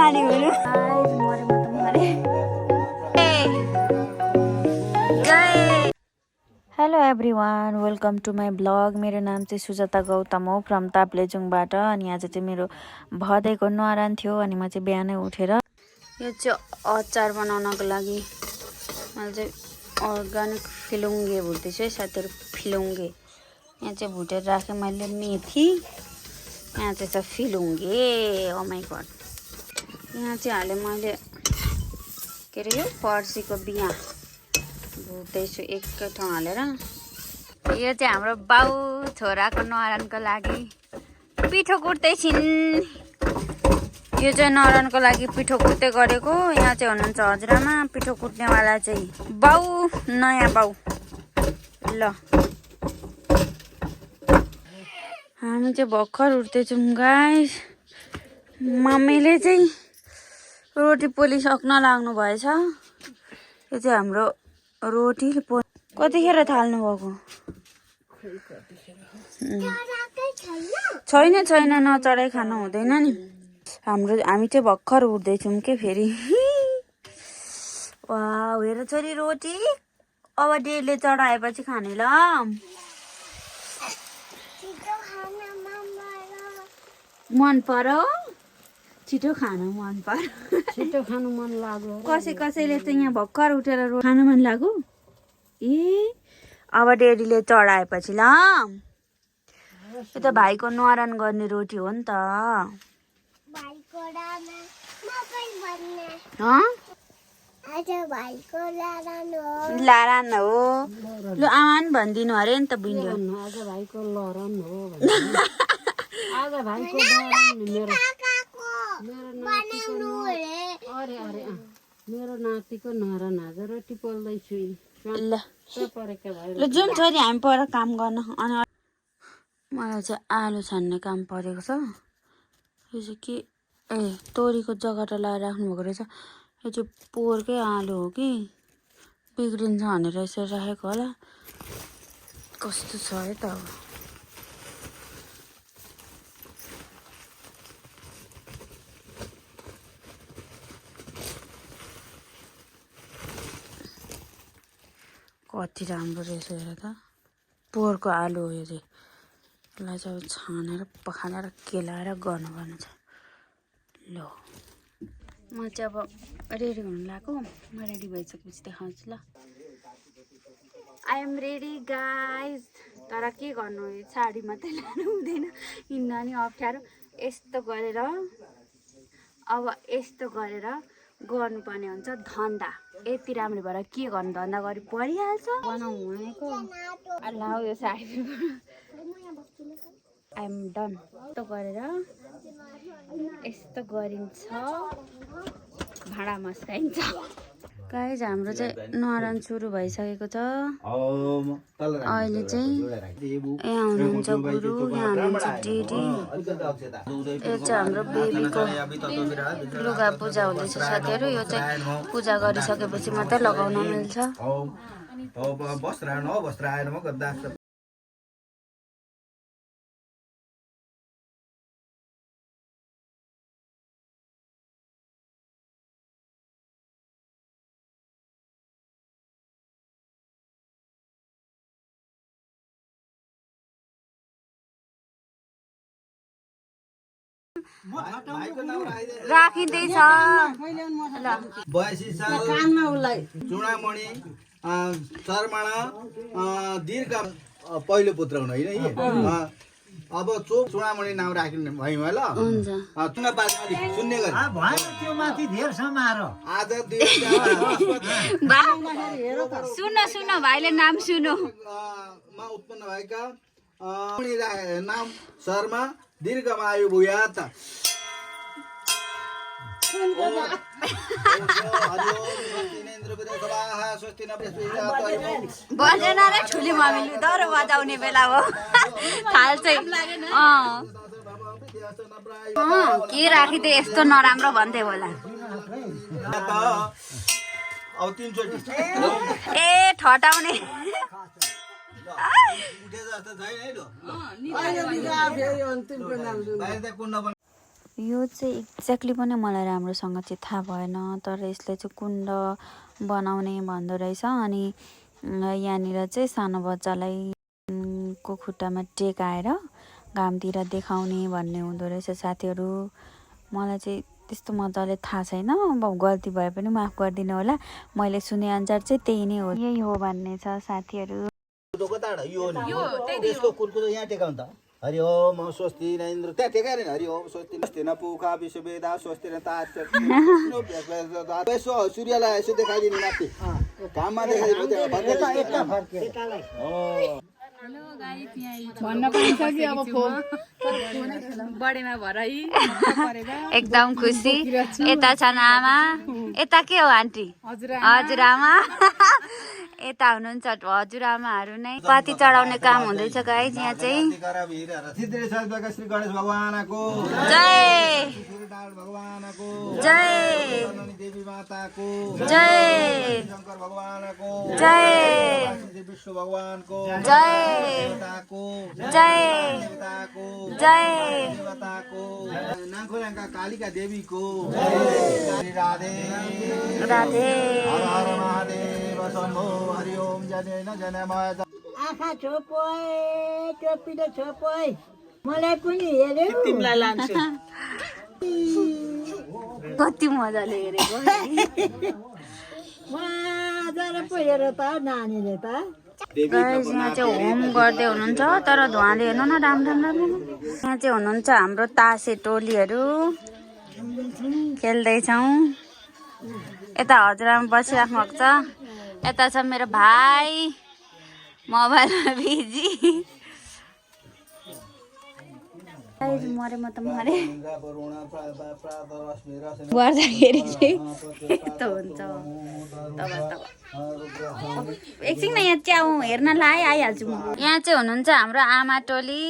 खाने हुनु मरे म त मरे hello everyone welcome to my blog. मेरो नाम चाहिँ सुजाता गौतम हो फ्रम ताप्लेजुङबाट। अनि आज चाहिँ मेरो भदैको न्वारान थियो अनि म चाहिँ बिहानै उठेर यो चाहिँ अचार बनाउनको लागि मैले चाहिँ अर्ग्यानिक फिलुङ्गे भुट्दैछु है साथीहरू। फिलुङ्गे यहाँ चाहिँ भुटेर राखेँ मैले मेथी, यहाँ चाहिँ छ फिलुङ्गे। ओ माई गड। यहाँ चाहिँ हालेँ मैले के अरे यो फर्सीको बिहा भुट्दैछु एकै ठाउँ हालेर। यो चाहिँ हाम्रो बाउ छोराको न्वारानको लागि पिठो कुट्दैछिन्। यो चाहिँ न्वारानको लागि पिठो कुट्दै गरेको। यहाँ चाहिँ हुनुहुन्छ हजुरआमा, पिठो कुट्नेवाला चाहिँ बाउ, नयाँ बाउ। ल हामी चाहिँ भर्खर उठ्दैछौँ गाइस। मम्मीले चाहिँ रोटी पोलिसक्न लाग्नु भएछ। यो चाहिँ हाम्रो रोटी कतिखेर थाल्नु भएको? छैन छैन नचढाइ खानु हुँदैन नि। हामी चाहिँ भर्खर उठ्दैछौँ के फेरि। वाह हेर छोरी रोटी अब डेढले चढाएपछि खाने ल। मन पर्यो छिटो खानु मन पर्यो। छिटो खानु मन लाग्यो। कसैले त यहाँ भर्खर उठेर खानु मन लाग्यो। ए अब डेडीले चढाएपछि ल। यो त भाइको न्वारान गर्ने रोटी हो नि त। लारान हो। ल आमा नि भनिदिनु अरे नि त बुझ्यो। आज भाइको लरन हो। आज भाइको लरन मेरो नातिको नरन आज रोटी पोल्दैछु। ल जाउँ छोरी हामी पर काम गर्न। अनि मलाई चाहिँ आलु छान्ने काम परेको छ। यो चाहिँ के तोरीको जगटा लगाएर राख्नुभएको रहेछ। यो चाहिँ पोहोरकै आलु हो कि बिग्रिन्छ भनेर यसरी राखेको होला। कस्तो छ है त अब। कति राम्रो रहेछ हेर त। पोहोरको आलु हो यो चाहिँ। यसलाई चाहिँ अब छानेर पखालेर केलाएर गर्नुपर्ने छ। ल म चाहिँ अब रेडी हुनु लाग्यो। म रेडी भइसकेपछि देखाउँछु ल। I am ready guys. तर के गर्नु साडी मात्रै लानु हुँदैन, हिँड्न नि अप्ठ्यारो। यस्तो गरेर अब यस्तो गरेर गर्नुपर्ने हुन्छ धन्दा। यति राम्रो भएर के गर्नु, धन्दा गरी परिहाल्छ। बनाउँ भनेको लाउ यो साडी। I'm done. यस्तो गरेर यस्तो गरिन्छ, भाँडा मस्काइन्छ। गाइज हाम्रो चाहिँ न्वारान सुरु भइसकेको छ। अहिले चाहिँ यहाँ हुनुहुन्छ गुरु, यहाँ हुनुहुन्छ डेडी। यो चाहिँ हाम्रो बेबीको लुगा पूजा हुँदैछ साथीहरू। यो चाहिँ पूजा गरिसकेपछि मात्रै लगाउन मिल्छ। राखिँदैछ ल। 82 साल चुडामणि शर्माणा दीर्घ पहिलो पुत्र हुनु होइन। अब चोक चुडामणि नाम राख्नु भयो ल। सुन्ने गरी आज सुन भाइले नाम सुनो। उत्पन्न भएका नाम शर्मा दीर्घमायु भूयात। बजेन रे ठुली मम्मीले दह्रो बजाउने बेला हो। थाल्छ के राखिदिए यस्तो नराम्रो भन्थे होला। ए ठटाउने यो चाहिँ एक्ज्याक्टली पनि मलाई राम्रोसँग चाहिँ थाहा भएन, तर यसले चाहिँ कुण्ड बनाउने भन्दो रहेछ। अनि यहाँनिर चाहिँ सानो बच्चालाई को खुट्टामा टेकाएर घामतिर देखाउने भन्ने हुँदो रहेछ साथीहरू। मलाई चाहिँ त्यस्तो मजाले थाहा छैन, अब गल्ती भए पनि माफ गरिदिनु होला। मैले सुने अनुसार चाहिँ त्यही नै हो, यही हो भन्ने छ साथीहरू। त्यसको कुर्कुरो यहाँ टेकाउनु त। हरि ओम स्वस्ति न इन्द्र त्यहाँ टेकाएर नि हरि ओम स्वस्ति स्वस्ति न पुखा विश्ववेदा स्वस्ति न तात् यसो सूर्यलाई यसो देखाइदिने माथि घाममा देखाइदिनु एकदम खुसी। यता छन् आमा, यता के हो आन्टी? हजुरआमा। यता हुनुहुन्छ हजुरआमाहरू नै। कति चढाउने काम हुँदैछ गाइस यहाँ चाहिँ। श्री गणेश भगवानको जय भगवानको जय देवी माताको जय शंकर भगवानको जय विष्णु भगवानको जय देवताको जय देवताको जय देवताको नाङखोलाङका कालिका देवीको श्री राधे राधे। हर हर महादेव शम्भो हरि ओम जने न जनमय आँखा छोपोय टोपीले छोपोय मलाई पनि हेर्यो तिमीलाई लान्छु कति मजाले हेरेको मजाले पो हेर त नानीले त। गाइस यहाँ चाहिँ होम गर्दै हुनुहुन्छ, तर धुवाले हेर्नु न राम्रो राम्रो। यहाँ चाहिँ हुनुहुन्छ हाम्रो तासे टोलीहरू, खेल्दैछौँ। यता हजुरआमा बसिराख्नु भएको छ, यता छ मेरो भाइ मोबाइलमा बिजी। मरे म त मरे गर्दाखेरि चाहिँ यस्तो हुन्छ। एकछिन न यहाँ च्याउ हेर्न आइहाल्छु म। यहाँ चाहिँ हुनुहुन्छ हाम्रो आमा टोली,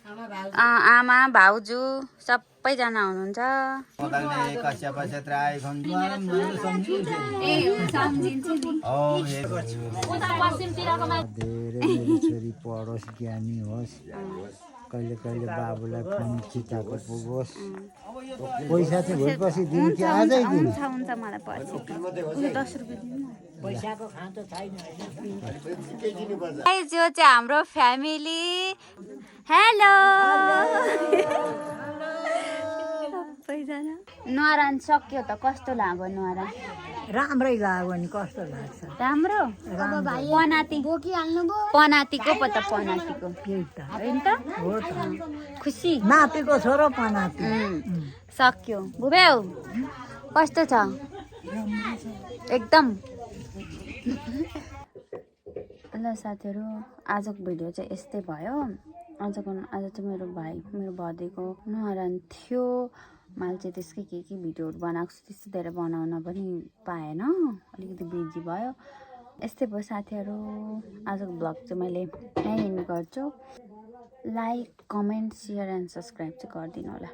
आमा भाउजू सबैजना हुनुहुन्छ। छोरी पढोस् ज्ञानी होस्, कहिले कहिले बाबुलाई पनि चिताको पुगोस्। पैसा चाहिँ भोलिपर्सि दिनु कि आजै दिनु? हुन्छ मलाई पछि 10 रुपियाँ दिनु। पैसाको खाँचो छैन। यो चाहिँ हाम्रो फ्यामिली। हेलो सबैजना। नुहारान सक्यो त, कस्तो लाग्यो नुहारान? राम्रै लाग्यो नि, कस्तो लाग्छ? राम्रो। पनाती पनातीको पो त पनातीको त्यही त होइन त? हो त। खुसी नातिको छोरो पनाति। सक्यो। बुबेउ कस्तो छ? एकदम। ल साथीहरू, आजको भिडियो चाहिँ यस्तै भयो। आज चाहिँ मेरो भदैको नुहारान थियो। मैले चाहिँ त्यसकै के भिडियोहरू बनाएको छु, त्यस्तो धेरै बनाउन पनि पाएन, अलिकति बिजी भयो। यस्तै भयो साथीहरू। आजको ब्लग चाहिँ मैले यहीँ एन्ड गर्छु। Like comment share and subscribe चाहिँ गरिदिनु होला।